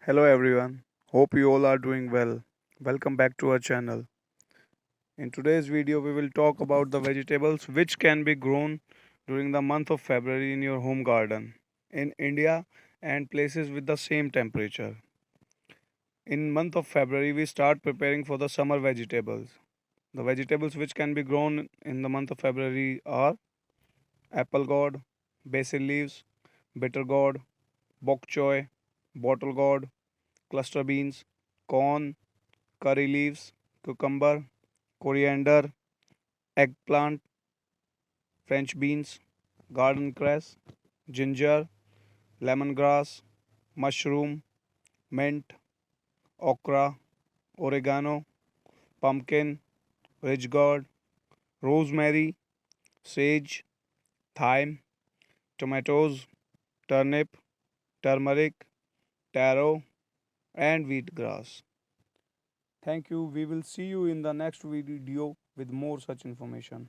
Hello everyone. Hope you all are doing well. Welcome back to our channel. In today's video we will talk about the vegetables which can be grown during the month of February in your home garden in India and places with the same temperature. In month of February we start preparing for the summer vegetables. The vegetables which can be grown in the month of February are apple gourd, basil leaves, bitter gourd, bok choy, bottle gourd, cluster beans, corn, curry leaves, cucumber, coriander, eggplant, French beans, garden cress, ginger, lemongrass, mushroom, mint, okra, oregano, pumpkin, ridge gourd, rosemary, sage, thyme, tomatoes, turnip, turmeric, taro, and wheatgrass. Thank you. We will see you in the next video with more such information.